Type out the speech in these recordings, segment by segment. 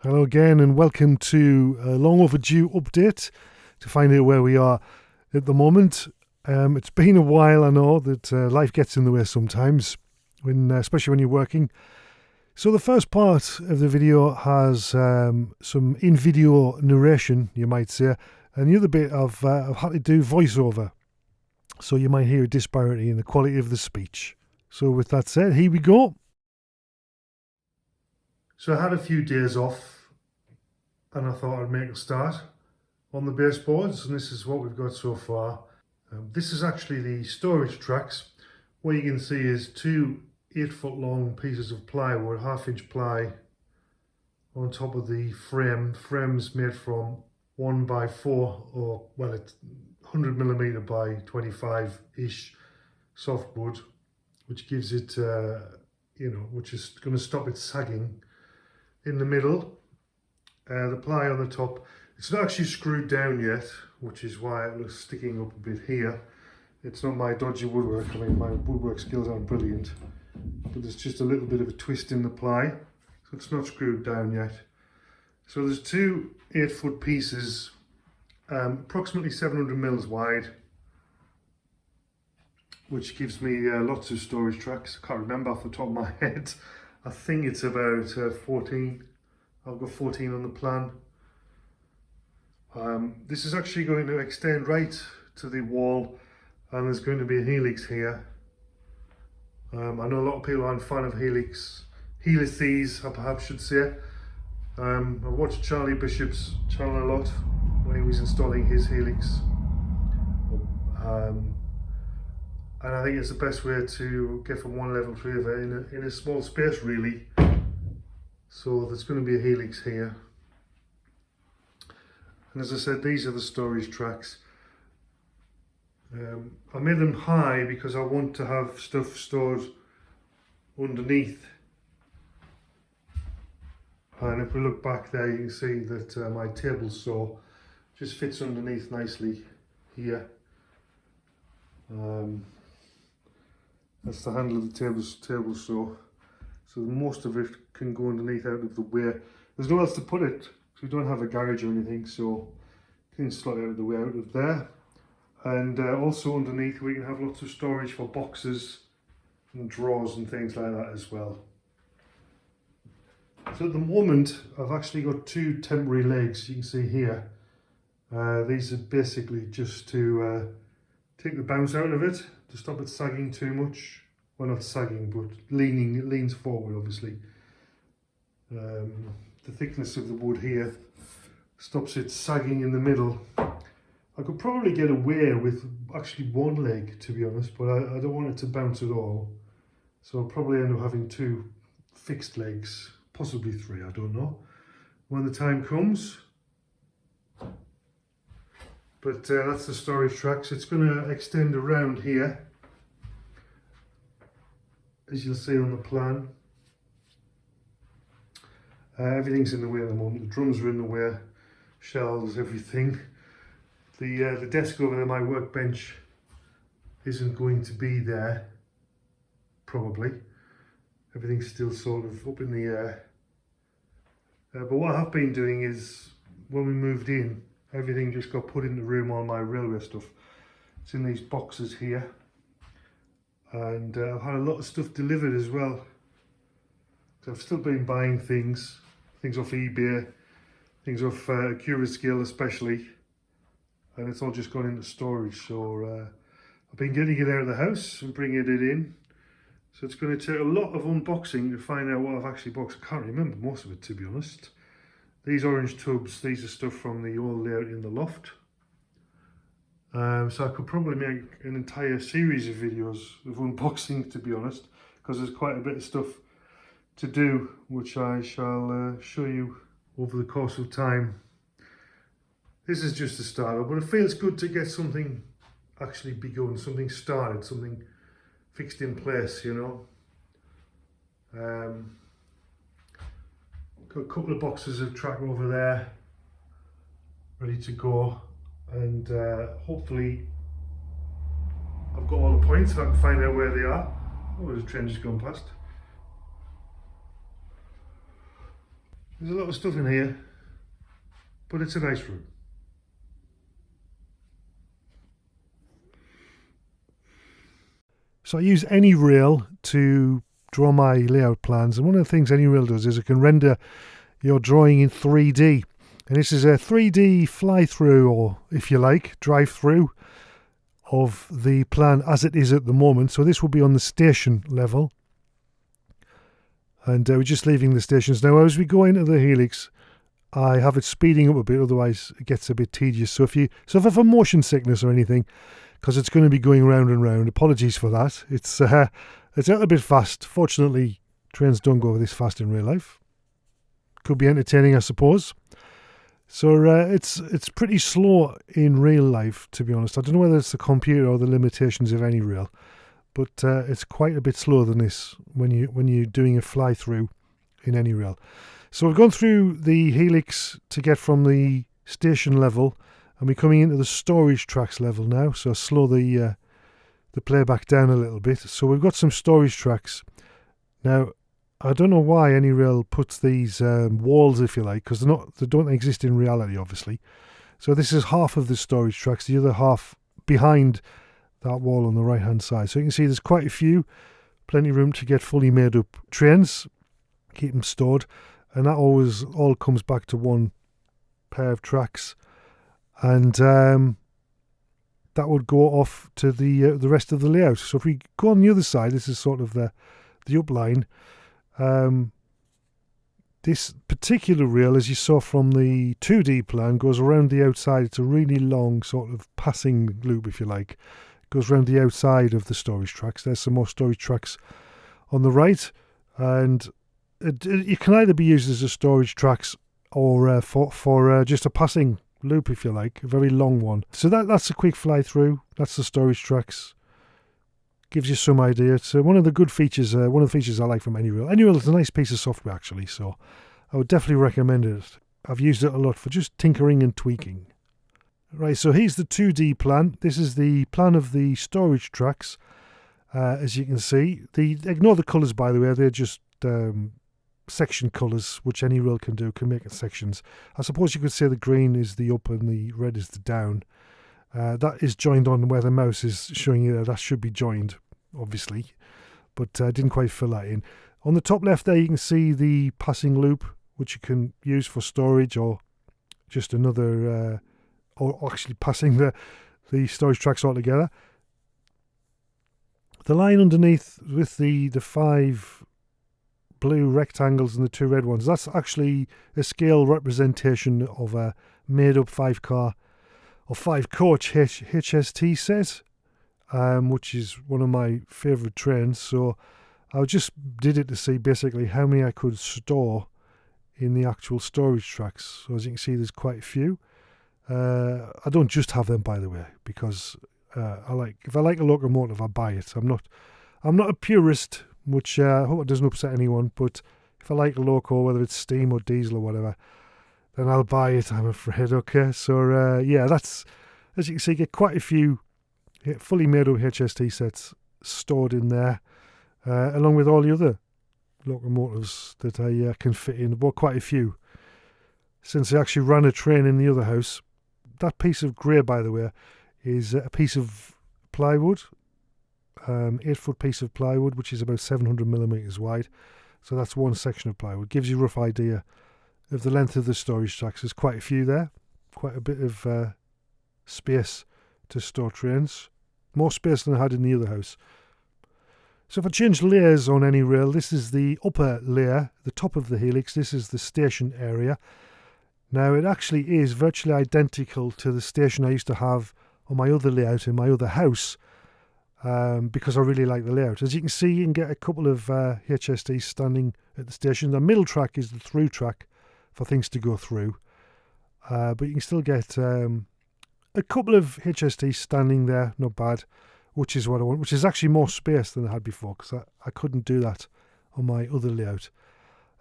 Hello again and welcome to a long overdue update to find out where we are at the moment. It's been a while, I know that life gets in the way sometimes, especially when you're working. So the first part of the video has some in-video narration, you might say, and the other bit I've had to do voiceover. So you might hear a disparity in the quality of the speech. So with that said, here we go. So I had a few days off and I thought I'd make a start on the baseboards, and this is what we've got so far. This is actually the storage tracks. What you can see is two 8-foot long pieces of plywood, 1/2-inch ply on top of the frame. Frame's made from 1x4, or well, it's 100mm by 25-ish softwood, which gives it, which is going to stop it sagging. In the middle, the ply on the top, it's not actually screwed down yet, which is why it looks sticking up a bit here. It's not my dodgy woodwork. I mean, my woodwork skills aren't brilliant, but there's just a little bit of a twist in the ply, so it's not screwed down yet. So there's two 8-foot pieces, approximately 700mm wide, which gives me lots of storage tracks. I can't remember off the top of my head. I think it's about 14. I've got 14 on the plan. This is actually going to extend right to the wall, and there's going to be a Helix here. I know a lot of people aren't fan of Helices, I perhaps should say. I watched Charlie Bishop's channel a lot when he was installing his Helix. And I think it's the best way to get from one level to the other in a small space, really. So there's going to be a Helix here. And as I said, these are the storage tracks. I made them high because I want to have stuff stored underneath. And if we look back there, you can see that my table saw just fits underneath nicely here. That's the handle of the table saw. So most of it can go underneath out of the way. There's nowhere else to put it, because we don't have a garage or anything, so you can slot out of the way out of there. And also underneath we can have lots of storage for boxes and drawers and things like that as well. So at the moment I've actually got two temporary legs, you can see here. These are basically just to take the bounce out of it, to stop it sagging too much. Well, not sagging, but leaning. It leans forward, obviously. The thickness of the wood here stops it sagging in the middle. I could probably get away with actually one leg, to be honest, but I don't want it to bounce at all. So I'll probably end up having two fixed legs, possibly three, I don't know, when the time comes. But that's the storage tracks. It's going to extend around here, as you'll see on the plan. Everything's in the way at the moment. The drums are in the way, shelves, everything. The desk over there, my workbench, isn't going to be there, probably. Everything's still sort of up in the air. But what I have been doing is, when we moved in, everything just got put in the room, all my railway stuff. It's in these boxes here. And I've had a lot of stuff delivered as well. So I've still been buying things off eBay, things off Curaskill especially. And it's all just gone into storage. So I've been getting it out of the house and bringing it in. So it's going to take a lot of unboxing to find out what I've actually boxed. I can't remember most of it, to be honest. These orange tubs, these are stuff from the old layout in the loft. So I could probably make an entire series of videos of unboxing, to be honest, because there's quite a bit of stuff to do, which I shall show you over the course of time. This is just a starter, but it feels good to get something actually begun, something started, something fixed in place, you know. Got a couple of boxes of track over there ready to go, and hopefully I've got all the points so I can find out where they are. Oh, there's a train just gone past. There's a lot of stuff in here, but it's a nice room. So I use AnyRail to draw my layout plans, and one of the things AnyRail does is it can render your drawing in 3D. And this is a 3D fly-through, or if you like, drive-through of the plan as it is at the moment. So this will be on the station level. And we're just leaving the stations now. As we go into the Helix, I have it speeding up a bit, otherwise it gets a bit tedious. So if I have motion sickness or anything, because it's going to be going round and round, apologies for that. It's a little bit fast. Fortunately, trains don't go this fast in real life. Could be entertaining, I suppose. So it's pretty slow in real life, to be honest. I don't know whether it's the computer or the limitations of AnyRail, but it's quite a bit slower than this when you're doing a fly through in AnyRail. So we've gone through the Helix to get from the station level, and we're coming into the storage tracks level now. So slow the playback down a little bit. So we've got some storage tracks now. I don't know why AnyRail puts these walls, if you like, because they don't exist in reality, obviously. So this is half of the storage tracks, the other half behind that wall on the right-hand side. So you can see there's quite a few, plenty of room to get fully made up trains, keep them stored, and that always all comes back to one pair of tracks, and that would go off to the rest of the layout. So if we go on the other side, this is sort of the upline. This particular rail, as you saw from the 2D plan, goes around the outside. It's a really long sort of passing loop, if you like. It goes around the outside of the storage tracks. There's some more storage tracks on the right, and it can either be used as a storage tracks or for just a passing loop, if you like, a very long one. So that's a quick fly through. That's the storage tracks. Gives you some idea. It's one of the good features, one of the features I like from AnyRail. AnyRail is a nice piece of software, actually, so I would definitely recommend it. I've used it a lot for just tinkering and tweaking. Right, so here's the 2D plan. This is the plan of the storage tracks, as you can see. Ignore the colours, by the way. They're just section colours, which AnyRail can make it sections. I suppose you could say the green is the up and the red is the down. That is joined on where the mouse is showing you there. That should be joined, obviously, but I didn't quite fill that in. On the top left there, you can see the passing loop, which you can use for storage or just another, or actually passing the storage tracks altogether. The line underneath with the 5 blue rectangles and the 2 red ones, that's actually a scale representation of a made-up 5-car or 5-coach HST set, which is one of my favourite trains. So I just did it to see basically how many I could store in the actual storage tracks. So as you can see, there's quite a few. I don't just have them, by the way, because if I like a locomotive, I buy it. I'm not a purist, which I hope it doesn't upset anyone. But if I like a loco, whether it's steam or diesel or whatever, then I'll buy it, I'm afraid. Okay, so yeah, that's, as you can see, get quite a few fully made up HST sets stored in there, along with all the other locomotives that I can fit in. I bought quite a few since I actually ran a train in the other house. That piece of grey, by the way, is a piece of plywood, 8-foot piece of plywood, which is about 700mm wide. So that's one section of plywood. Gives you a rough idea of the length of the storage tracks. There's quite a few there, quite a bit of space to store trains, more space than I had in the other house. So if I change layers on AnyRail, this is the upper layer, the top of the Helix. This is the station area. Now it actually is virtually identical to the station I used to have on my other layout in my other house, because I really like the layout. As you can see, you can get a couple of HSTs standing at the station. The middle track is the through track for things to go through, but you can still get a couple of HSTs standing there, not bad, which is what I want, which is actually more space than I had before, because I couldn't do that on my other layout.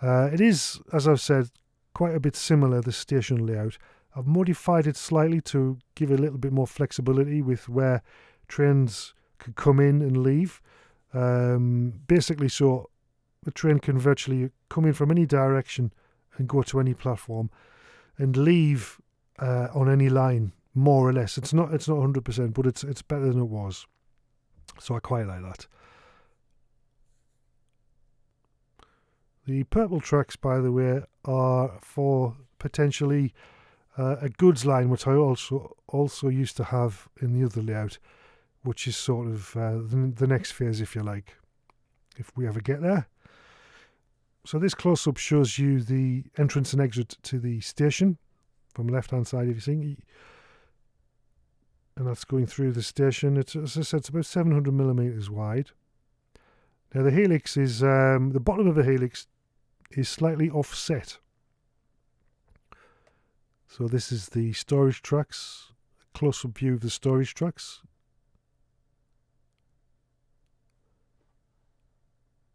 It is, as I've said, quite a bit similar, the station layout. I've modified it slightly to give it a little bit more flexibility with where trains could come in and leave. Basically, so the train can virtually come in from any direction and go to any platform and leave on any line, more or less. It's not 100%, but it's better than it was. So I quite like that. The purple tracks, by the way, are for potentially a goods line, which I also used to have in the other layout, which is sort of the next phase, if you like, if we ever get there. So this close-up shows you the entrance and exit to the station from left-hand side, if you see. And that's going through the station. It's, as I said, it's about 700mm wide. Now the Helix is, the bottom of the Helix is slightly offset. So this is the storage tracks, close-up view of the storage tracks.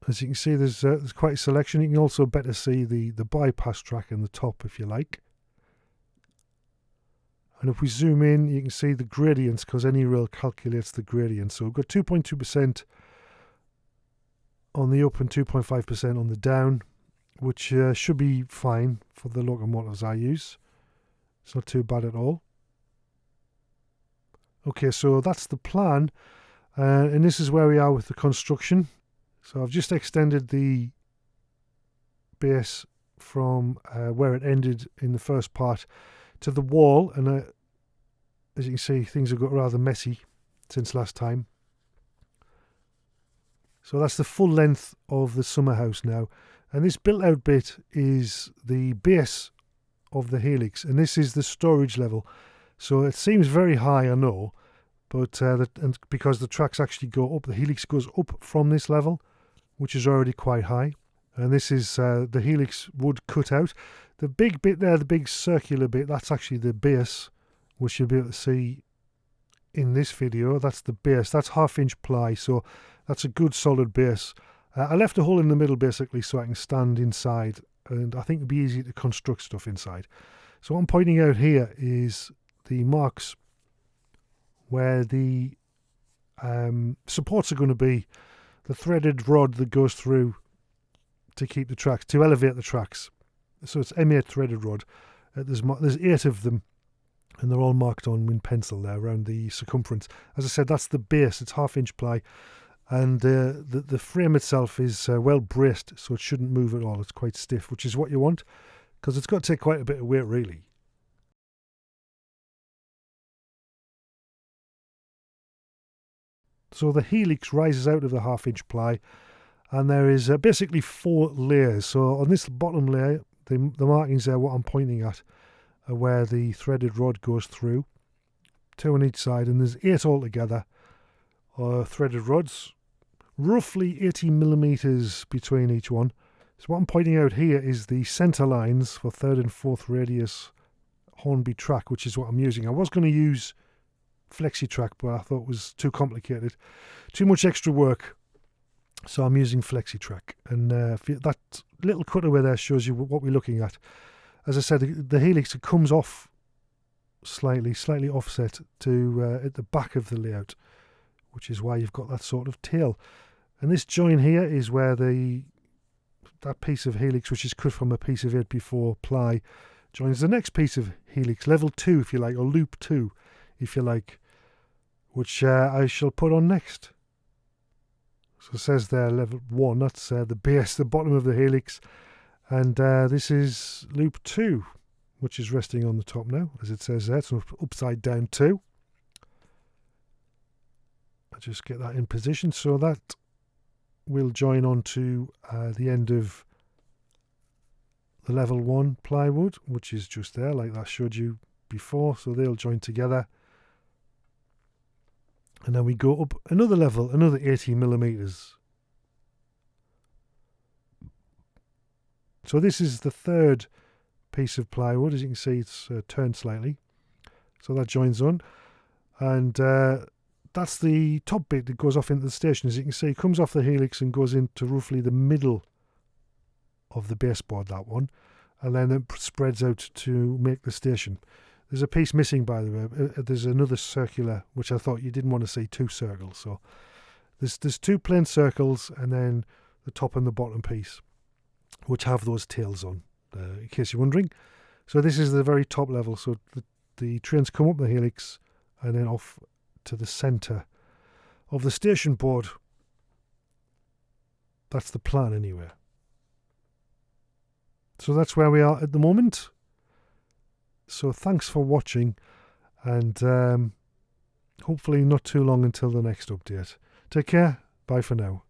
As you can see, there's quite a selection. You can also better see the bypass track in the top, if you like. And if we zoom in, you can see the gradients, because AnyRail calculates the gradient. So we've got 2.2% on the up and 2.5% on the down, which should be fine for the locomotives I use. It's not too bad at all. Okay, so that's the plan. And this is where we are with the construction. So I've just extended the base from where it ended in the first part to the wall, and as you can see, things have got rather messy since last time. So that's the full length of the summer house now, and this built out bit is the base of the Helix, and this is the storage level. So it seems very high, I know, but and because the tracks actually go up, the Helix goes up from this level, which is already quite high. And this is the Helix wood cut out. The big bit there, the big circular bit, that's actually the base, which you'll be able to see in this video. That's the base. That's 1/2-inch ply, so that's a good solid base. I left a hole in the middle basically so I can stand inside, and I think it'd be easy to construct stuff inside. So what I'm pointing out here is the marks where the supports are going to be, the threaded rod that goes through to keep the tracks, to elevate the tracks. So it's M8 threaded rod. There's 8 of them, and they're all marked on in pencil there around the circumference. As I said, that's the base. It's 1/2-inch ply, and the frame itself is well braced, so it shouldn't move at all. It's quite stiff, which is what you want, because it's got to take quite a bit of weight, really. So the Helix rises out of the 1/2-inch ply, and there is basically 4 layers. So on this bottom layer, the markings there, what I'm pointing at, are where the threaded rod goes through, 2 on each side, and there's 8 altogether, threaded rods, roughly 80mm between each one. So what I'm pointing out here is the centre lines for 3rd and 4th radius Hornby track, which is what I'm using. I was going to use FlexiTrack, but I thought it was too complicated, too much extra work, so I'm using FlexiTrack. And that little cutaway there shows you what we're looking at. As I said, the Helix comes off slightly offset to at the back of the layout, which is why you've got that sort of tail. And this join here is where that piece of Helix, which is cut from a piece of 8x4 ply, joins the next piece of Helix, level 2 if you like, or loop 2 if you like, which I shall put on next. So it says there level 1, that's the base, the bottom of the Helix, and this is loop 2, which is resting on the top now, as it says there. It's an upside down 2. I'll just get that in position, so that will join on to the end of the level 1 plywood, which is just there, like I showed you before. So they'll join together, and then we go up another level, another 80mm. So this is the 3rd piece of plywood. As you can see, it's turned slightly, so that joins on, and that's the top bit that goes off into the station. As you can see, it comes off the Helix and goes into roughly the middle of the baseboard, that one, and then it spreads out to make the station. There's a piece missing, by the way. There's another circular, which I thought you didn't want to see 2 circles. So there's 2 plain circles, and then the top and the bottom piece, which have those tails on. in case you're wondering. So this is the very top level. So the trains come up the Helix and then off to the centre of the station board. That's the plan anyway. So that's where we are at the moment. So thanks for watching, and hopefully not too long until the next update. Take care. Bye for now.